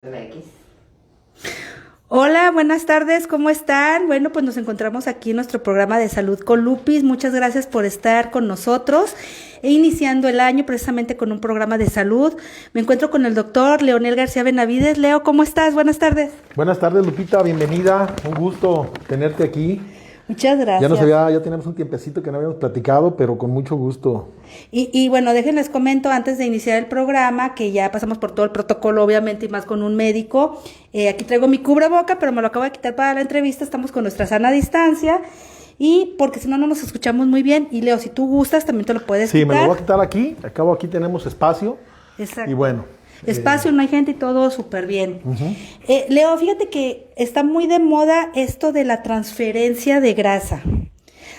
MX. Hola, buenas tardes, ¿cómo están? Bueno, pues nos encontramos aquí en nuestro programa de Salud con Lupis. Muchas gracias por estar con nosotros e iniciando el año precisamente con un programa de salud. Me encuentro con el doctor Leonel García Benavides. Leo, ¿cómo estás? Buenas tardes. Buenas tardes, Lupita, bienvenida, un gusto tenerte aquí. Muchas gracias. Ya tenemos un tiempecito que no habíamos platicado, pero con mucho gusto. Y bueno, déjenles comento antes de iniciar el programa que ya pasamos por todo el protocolo, obviamente, y más con un médico. Aquí traigo mi cubreboca, pero me lo acabo de quitar para la entrevista. Estamos con nuestra sana distancia y porque si no, no nos escuchamos muy bien. Y Leo, si tú gustas, también te lo puedes Sí, quitar. me lo voy a quitar aquí, acabo aquí tenemos espacio. Exacto. Y bueno. Espacio, no hay gente y todo súper bien. Uh-huh. Leo, fíjate que está muy de moda esto de la transferencia de grasa.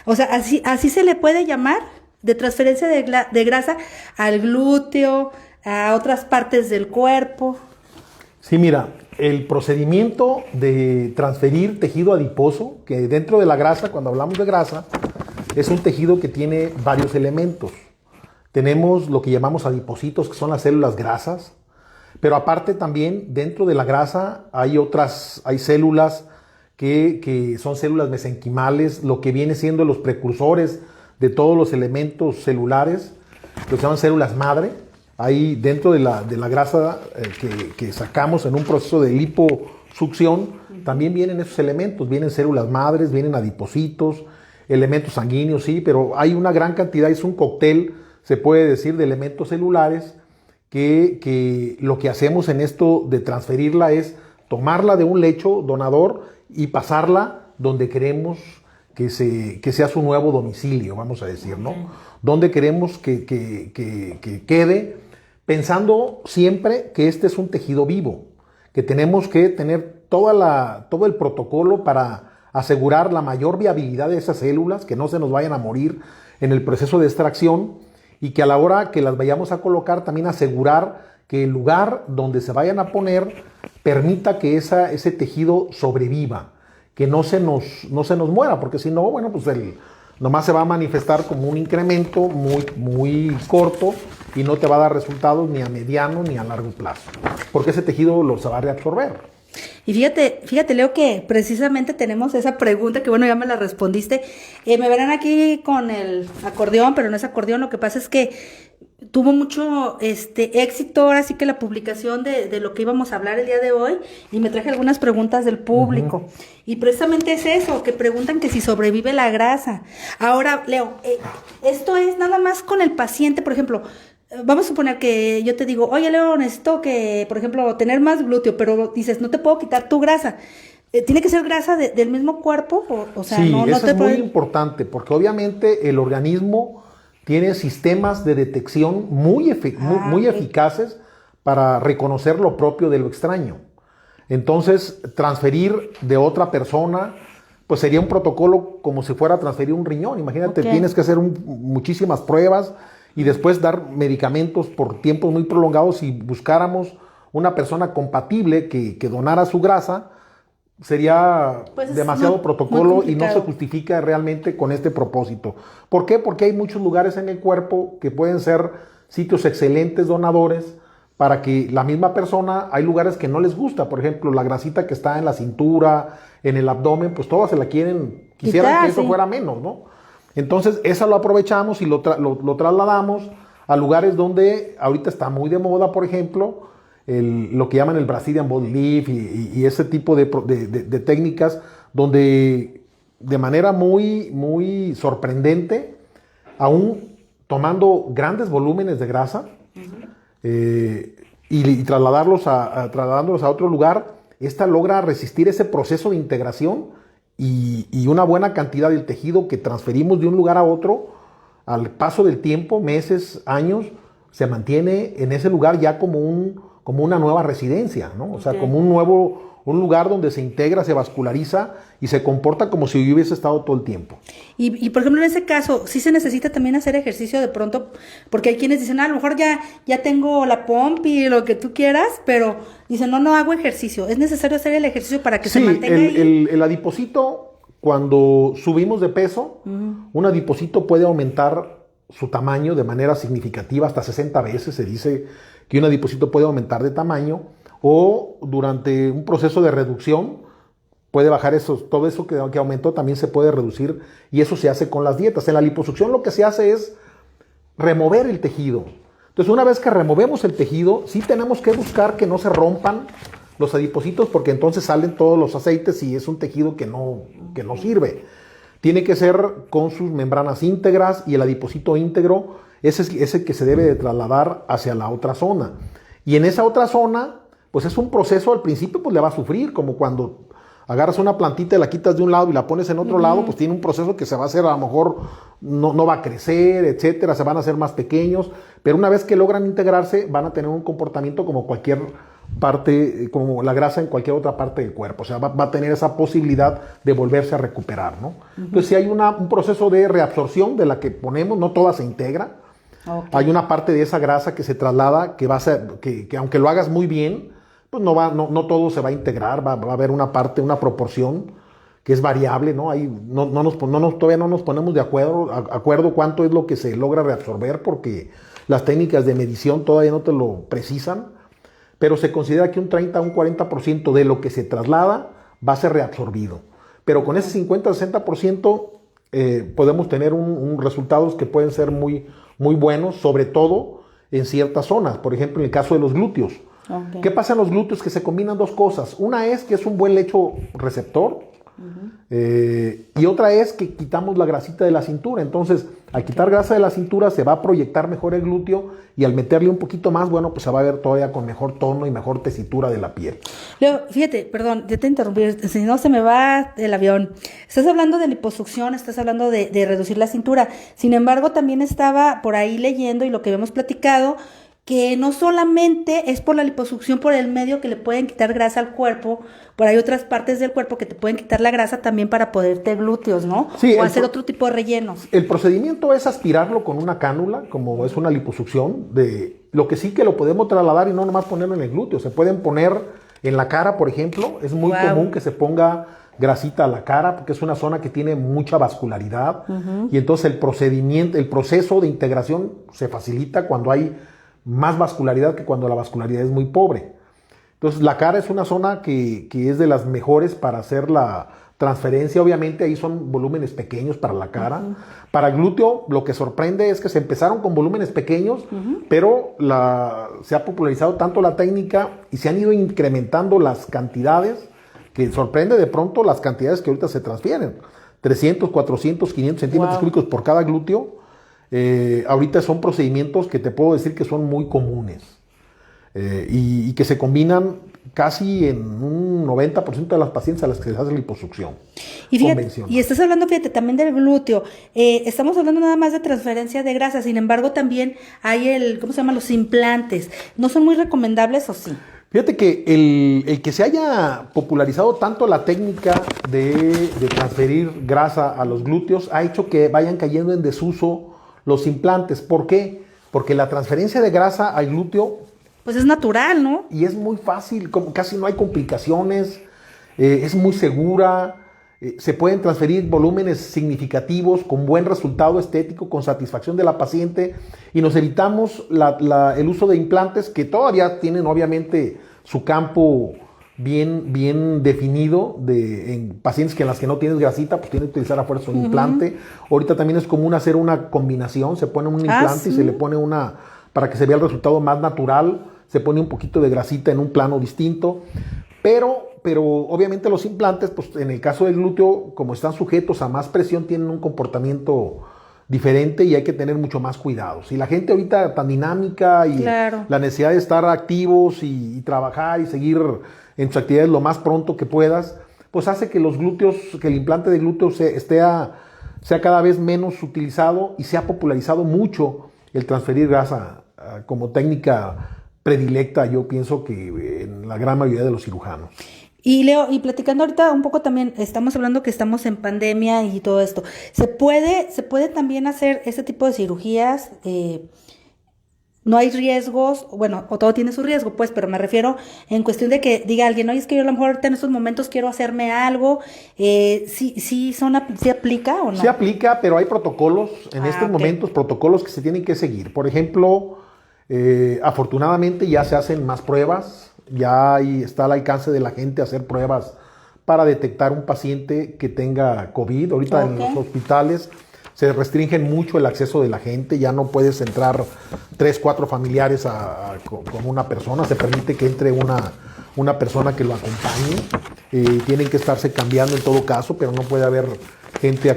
O sea, así se le puede llamar, de transferencia de grasa al glúteo, a otras partes del cuerpo. Sí, mira, el procedimiento de transferir tejido adiposo, que dentro de la grasa, cuando hablamos de grasa, es un tejido que tiene varios elementos. Tenemos lo que llamamos adipocitos, que son las células grasas. Pero aparte también dentro de la grasa hay células que son células mesenquimales, lo que viene siendo los precursores de todos los elementos celulares, que se llaman células madre. Ahí dentro de la grasa que sacamos en un proceso de liposucción, también vienen esos elementos, vienen células madres, vienen adipocitos, elementos sanguíneos, sí, pero hay una gran cantidad, es un cóctel, se puede decir, de elementos celulares que lo que hacemos en esto de transferirla es tomarla de un lecho donador y pasarla donde queremos que sea su nuevo domicilio, vamos a decir, ¿no? Okay. Donde queremos que quede, pensando siempre que este es un tejido vivo, que tenemos que tener todo el protocolo para asegurar la mayor viabilidad de esas células, que no se nos vayan a morir en el proceso de extracción, y que a la hora que las vayamos a colocar también asegurar que el lugar donde se vayan a poner permita que ese tejido sobreviva, que no se nos muera, porque si no, bueno, pues nomás se va a manifestar como un incremento muy corto y no te va a dar resultados ni a mediano ni a largo plazo, porque ese tejido se va a reabsorber. Y fíjate, Leo, que precisamente tenemos esa pregunta que, bueno, ya me la respondiste. Me verán aquí con el acordeón, pero no es acordeón. Lo que pasa es que tuvo mucho éxito, ahora sí que la publicación de lo que íbamos a hablar el día de hoy, y me traje algunas preguntas del público. Uh-huh. Y precisamente es eso, que preguntan que si sobrevive la grasa. Ahora, Leo, esto es nada más con el paciente, por ejemplo. Vamos a suponer que yo te digo, oye, Leo, necesito que, por ejemplo, tener más glúteo, pero dices, no te puedo quitar tu grasa. ¿Tiene que ser grasa del mismo cuerpo? O sea, sí, no eso te es muy importante, porque obviamente el organismo tiene sistemas de detección muy eficaces para reconocer lo propio de lo extraño. Entonces, transferir de otra persona, pues sería un protocolo como si fuera a transferir un riñón. Imagínate, tienes que hacer muchísimas pruebas y después dar medicamentos por tiempos muy prolongados. Si buscáramos una persona compatible que donara su grasa, sería pues demasiado protocolo y no se justifica realmente con este propósito. ¿Por qué? Porque hay muchos lugares en el cuerpo que pueden ser sitios excelentes donadores para que la misma persona, hay lugares que no les gusta, por ejemplo, la grasita que está en la cintura, en el abdomen, pues todas se la quisieran que eso fuera menos, ¿no? Entonces, esa lo aprovechamos y lo trasladamos a lugares donde ahorita está muy de moda, por ejemplo, lo que llaman el Brazilian Body Lift y ese tipo de técnicas donde de manera muy sorprendente, aún tomando grandes volúmenes de grasa, y trasladándolos a otro lugar, esta logra resistir ese proceso de integración y una buena cantidad del tejido que transferimos de un lugar a otro, al paso del tiempo, meses, años, se mantiene en ese lugar ya como una nueva residencia, ¿no? O sea, como un lugar donde se integra, se vasculariza y se comporta como si hubiese estado todo el tiempo. Y por ejemplo, en ese caso, sí se necesita también hacer ejercicio de pronto, porque hay quienes dicen, a lo mejor ya tengo la pompi, lo que tú quieras, pero dicen, no hago ejercicio. ¿Es necesario hacer el ejercicio para que se mantenga ahí? El adipocito, cuando subimos de peso, un adipocito puede aumentar su tamaño de manera significativa, hasta 60 veces se dice que un adipocito puede aumentar de tamaño, o durante un proceso de reducción puede bajar eso, todo eso que aumentó también se puede reducir y eso se hace con las dietas. En la liposucción lo que se hace es remover el tejido. Entonces una vez que removemos el tejido, sí tenemos que buscar que no se rompan los adipocitos porque entonces salen todos los aceites y es un tejido que no sirve. Tiene que ser con sus membranas íntegras y el adipocito íntegro ese es el que se debe de trasladar hacia la otra zona. Y en esa otra zona, pues es un proceso, al principio pues le va a sufrir, como cuando agarras una plantita y la quitas de un lado y la pones en otro lado, pues tiene un proceso que se va a hacer, a lo mejor no va a crecer, etcétera, se van a hacer más pequeños, pero una vez que logran integrarse, van a tener un comportamiento como cualquier parte, como la grasa en cualquier otra parte del cuerpo, o sea, va a tener esa posibilidad de volverse a recuperar, ¿no? Entonces, si hay un proceso de reabsorción de la que ponemos, no toda se integra, hay una parte de esa grasa que se traslada, que va a ser, que aunque lo hagas muy bien, pues no todo se va a integrar, va a haber una parte, una proporción que es variable, ¿no? Ahí todavía no nos ponemos de acuerdo cuánto es lo que se logra reabsorber, porque las técnicas de medición todavía no te lo precisan, pero se considera que un 30 a un 40% de lo que se traslada va a ser reabsorbido. Pero con ese 50-60% podemos tener resultados que pueden ser muy, muy buenos, sobre todo en ciertas zonas, por ejemplo en el caso de los glúteos. Okay. ¿Qué pasa en los glúteos? Que se combinan dos cosas. Una es que es un buen lecho receptor y otra es que quitamos la grasita de la cintura. Entonces, al quitar grasa de la cintura se va a proyectar mejor el glúteo y al meterle un poquito más, bueno, pues se va a ver todavía con mejor tono y mejor tesitura de la piel. Leo, fíjate, perdón, ya te interrumpí, si no se me va el avión. Estás hablando de liposucción, estás hablando de reducir la cintura. Sin embargo, también estaba por ahí leyendo y lo que habíamos platicado, que no solamente es por la liposucción, por el medio que le pueden quitar grasa al cuerpo, por hay otras partes del cuerpo que te pueden quitar la grasa también para poderte glúteos, ¿no? Sí, o hacer otro tipo de rellenos. El procedimiento es aspirarlo con una cánula, como es una liposucción, lo que sí que lo podemos trasladar y no nomás ponerlo en el glúteo, se pueden poner en la cara, por ejemplo, es muy común que se ponga grasita a la cara, porque es una zona que tiene mucha vascularidad, y entonces el proceso de integración se facilita cuando hay más vascularidad que cuando la vascularidad es muy pobre. Entonces la cara es una zona que es de las mejores para hacer la transferencia. Obviamente ahí son volúmenes pequeños para la cara. Para el glúteo lo que sorprende es que se empezaron con volúmenes pequeños, pero se ha popularizado tanto la técnica y se han ido incrementando las cantidades, que sorprende de pronto las cantidades que ahorita se transfieren. 300, 400, 500 centímetros cúbicos por cada glúteo. Ahorita son procedimientos que te puedo decir que son muy comunes y que se combinan casi en un 90% de las pacientes a las que se les hace liposucción. Y estás hablando, fíjate, también del glúteo. Estamos hablando nada más de transferencia de grasa, sin embargo también hay ¿cómo se llama? Los implantes. ¿No son muy recomendables o sí? Fíjate que el que se haya popularizado tanto la técnica de transferir grasa a los glúteos ha hecho que vayan cayendo en desuso los implantes. ¿Por qué? Porque la transferencia de grasa al glúteo pues es natural, ¿no? Y es muy fácil, casi no hay complicaciones, es muy segura, se pueden transferir volúmenes significativos con buen resultado estético, con satisfacción de la paciente, y nos evitamos el uso de implantes que todavía tienen obviamente su campo bien definido en pacientes en las que no tienes grasita, pues tienen que utilizar a fuerza un implante. Ahorita también es común hacer una combinación, se pone un implante y se le pone para que se vea el resultado más natural, se pone un poquito de grasita en un plano distinto, pero obviamente los implantes, pues en el caso del glúteo, como están sujetos a más presión, tienen un comportamiento diferente y hay que tener mucho más cuidado. Si la gente ahorita tan dinámica y la necesidad de estar activos y trabajar y seguir en tus actividades lo más pronto que puedas, pues hace que el implante de glúteo sea cada vez menos utilizado y se ha popularizado mucho el transferir grasa como técnica predilecta, yo pienso que en la gran mayoría de los cirujanos. Y Leo, y platicando ahorita un poco también, estamos hablando que estamos en pandemia y todo esto, ¿se puede también hacer ese tipo de cirugías? No hay riesgos, bueno, o todo tiene su riesgo, pues, pero me refiero en cuestión de que diga alguien, oye, es que yo a lo mejor ahorita en estos momentos quiero hacerme algo, ¿sí aplica o no? Sí aplica, pero hay protocolos, en estos momentos, protocolos que se tienen que seguir. Por ejemplo, afortunadamente ya se hacen más pruebas, Ya ahí está al alcance de la gente hacer pruebas para detectar un paciente que tenga COVID. Ahorita en los hospitales se restringen mucho el acceso de la gente, ya no puedes entrar 3, 4 familiares con una persona, se permite que entre una persona que lo acompañe. Tienen que estarse cambiando en todo caso, pero no puede haber gente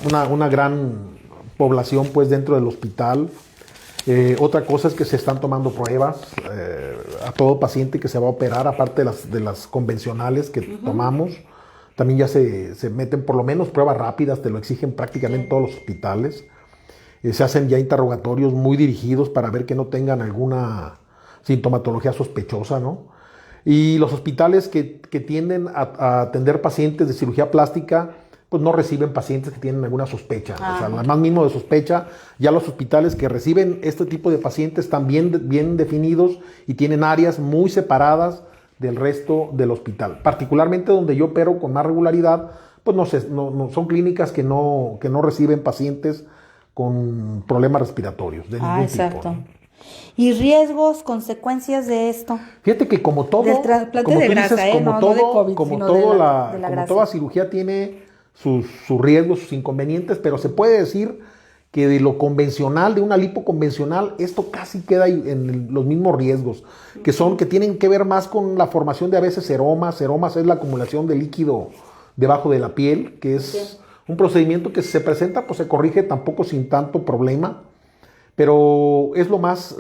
una gran población pues dentro del hospital. Otra cosa es que se están tomando pruebas a todo paciente que se va a operar, aparte de las convencionales que tomamos. También ya se meten por lo menos pruebas rápidas, te lo exigen prácticamente todos los hospitales. Se hacen ya interrogatorios muy dirigidos para ver que no tengan alguna sintomatología sospechosa, ¿no? Y los hospitales que tienden a atender pacientes de cirugía plástica, pues no reciben pacientes que tienen alguna sospecha. O sea, la más mínimo de sospecha, ya los hospitales que reciben este tipo de pacientes están bien definidos y tienen áreas muy separadas del resto del hospital. Particularmente donde yo opero con más regularidad, pues no son clínicas que no reciben pacientes con problemas respiratorios de ningún tipo, ¿no? ¿Y riesgos, consecuencias de esto? Fíjate que como todo, del trasplante de grasa, no de COVID, sino de la grasa. Toda cirugía tiene sus riesgos, sus inconvenientes, pero se puede decir que de lo convencional, de una lipo convencional, esto casi queda en los mismos riesgos, que tienen que ver más con la formación de a veces seromas. Seromas es la acumulación de líquido debajo de la piel, que es un procedimiento que si se presenta, pues se corrige tampoco sin tanto problema, pero es lo más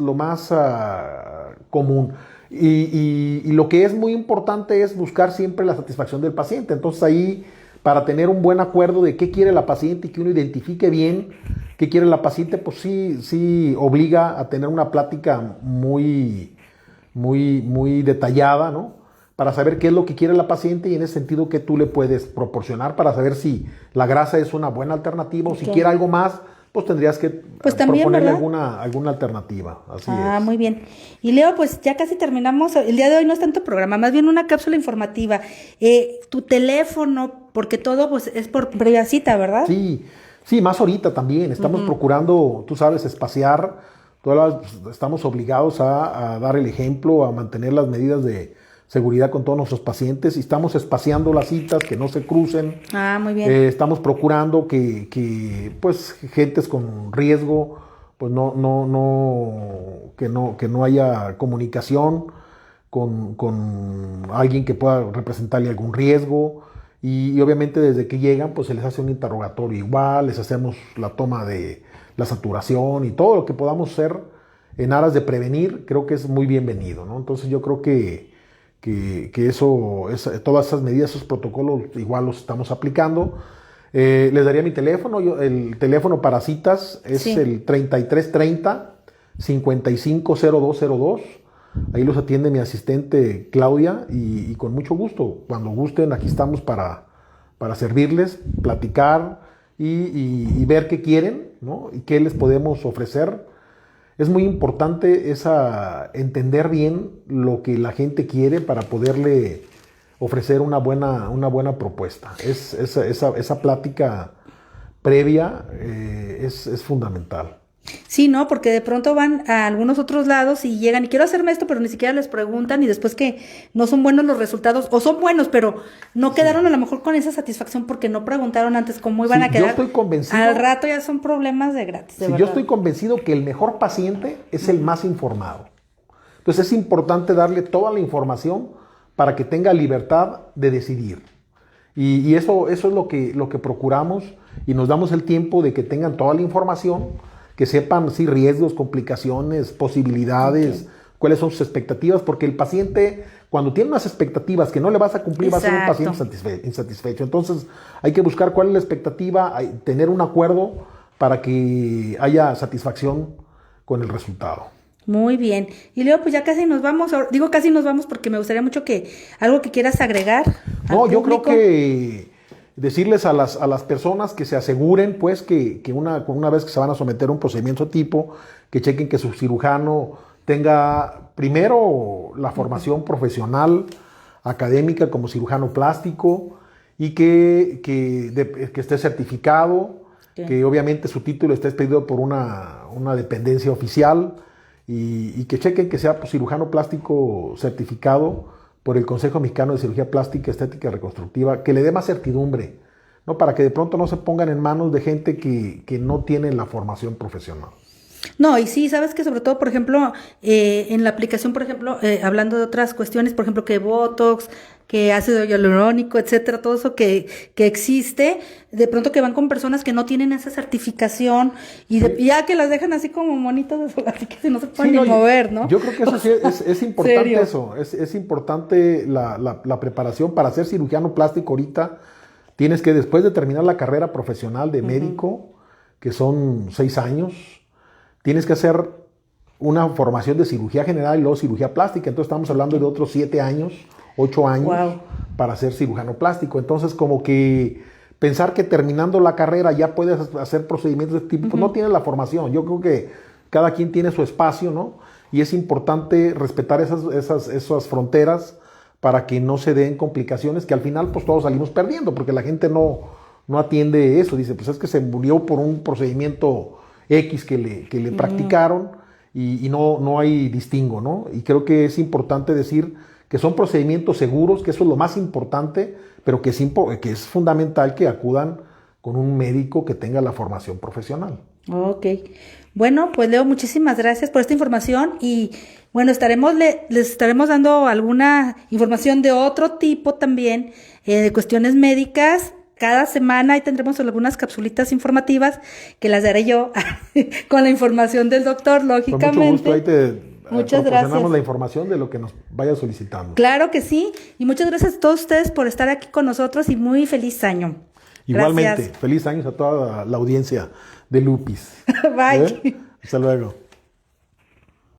común. Y lo que es muy importante es buscar siempre la satisfacción del paciente. Entonces ahí, para tener un buen acuerdo de qué quiere la paciente y que uno identifique bien qué quiere la paciente, pues sí obliga a tener una plática muy detallada, ¿no? Para saber qué es lo que quiere la paciente y en ese sentido qué tú le puedes proporcionar para saber si la grasa es una buena alternativa o si quiere algo más, pues tendrías que proponerle alguna alternativa. Así es. Muy bien. Y Leo, pues ya casi terminamos. El día de hoy no es tanto programa, más bien una cápsula informativa. Tu teléfono, porque todo pues es por previa cita, ¿verdad? Sí, más ahorita también. Estamos procurando, tú sabes, espaciar. Estamos obligados a dar el ejemplo, a mantener las medidas de seguridad con todos nuestros pacientes y estamos espaciando las citas, que no se crucen. Muy bien. Estamos procurando que pues gentes con riesgo, pues que no haya comunicación con alguien que pueda representarle algún riesgo. Y obviamente desde que llegan, pues se les hace un interrogatorio igual, les hacemos la toma de la saturación y todo lo que podamos hacer en aras de prevenir, creo que es muy bienvenido, ¿no? Entonces yo creo que todas esas medidas, esos protocolos, igual los estamos aplicando. Les daría mi teléfono. El teléfono para citas es el 3330-550202. Ahí los atiende mi asistente Claudia y con mucho gusto. Cuando gusten, aquí estamos para servirles, platicar y ver qué quieren, ¿no? Y qué les podemos ofrecer. Es muy importante entender bien lo que la gente quiere para poderle ofrecer una buena propuesta. Esa plática previa es fundamental. Sí, ¿no? Porque de pronto van a algunos otros lados y llegan y quiero hacerme esto, pero ni siquiera les preguntan y después que no son buenos los resultados, o son buenos, pero no quedaron a lo mejor con esa satisfacción porque no preguntaron antes cómo iban a quedar. Yo estoy convencido. Al rato ya son problemas de gratis, de verdad. Yo estoy convencido que el mejor paciente es el más informado. Entonces es importante darle toda la información para que tenga libertad de decidir. Y eso es lo que procuramos y nos damos el tiempo de que tengan toda la información, que sepan riesgos, complicaciones, posibilidades, cuáles son sus expectativas, porque el paciente, cuando tiene unas expectativas que no le vas a cumplir, va a ser un paciente insatisfecho. Entonces, hay que buscar cuál es la expectativa, tener un acuerdo para que haya satisfacción con el resultado. Muy bien. Y luego, pues ya casi nos vamos. Digo casi nos vamos porque me gustaría mucho algo que quieras agregar. No, yo creo que decirles a las personas que se aseguren, pues, que una vez que se van a someter a un procedimiento tipo, que chequen que su cirujano tenga primero la formación profesional, académica como cirujano plástico y que esté certificado, que obviamente su título esté expedido por una dependencia oficial y que chequen que sea cirujano plástico certificado por el Consejo Mexicano de Cirugía Plástica, Estética y Reconstructiva, que le dé más certidumbre, ¿no? Para que de pronto no se pongan en manos de gente que no tiene la formación profesional. No, y sí, sabes que sobre todo, por ejemplo, en la aplicación, por ejemplo, hablando de otras cuestiones, por ejemplo, que Botox, que ácido hialurónico, etcétera, todo eso que existe, de pronto que van con personas que no tienen esa certificación y ya que las dejan así como monitos, así que no se pueden ni mover, ¿no? Yo creo que eso sí es importante. ¿Serio? Eso, es importante la preparación para ser cirujano plástico ahorita. Tienes que, después de terminar la carrera profesional de médico, que son 6 años, tienes que hacer una formación de cirugía general y luego cirugía plástica. Entonces estamos hablando de otros 7 años, 8 años para ser cirujano plástico. Entonces como que pensar que terminando la carrera ya puedes hacer procedimientos de este tipo, pues no tienes la formación. Yo creo que cada quien tiene su espacio, ¿no? Y es importante respetar esas fronteras para que no se den complicaciones que al final pues todos salimos perdiendo, porque la gente no atiende eso. Dice, pues es que se murió por un procedimiento X que le practicaron y no hay distingo, ¿no? Y creo que es importante decir que son procedimientos seguros, que eso es lo más importante, pero que es fundamental que acudan con un médico que tenga la formación profesional. Ok. Bueno, pues Leo, muchísimas gracias por esta información y bueno, les estaremos dando alguna información de otro tipo también, de cuestiones médicas. Cada semana ahí tendremos algunas capsulitas informativas que las daré yo con la información del doctor, lógicamente. Con mucho gusto, ahí te muchas proporcionamos gracias. la información de lo que nos vaya solicitando. Claro que sí, y muchas gracias a todos ustedes por estar aquí con nosotros y muy feliz año. Igualmente, Gracias. feliz años a toda la audiencia de Lupis. Bye. Hasta luego.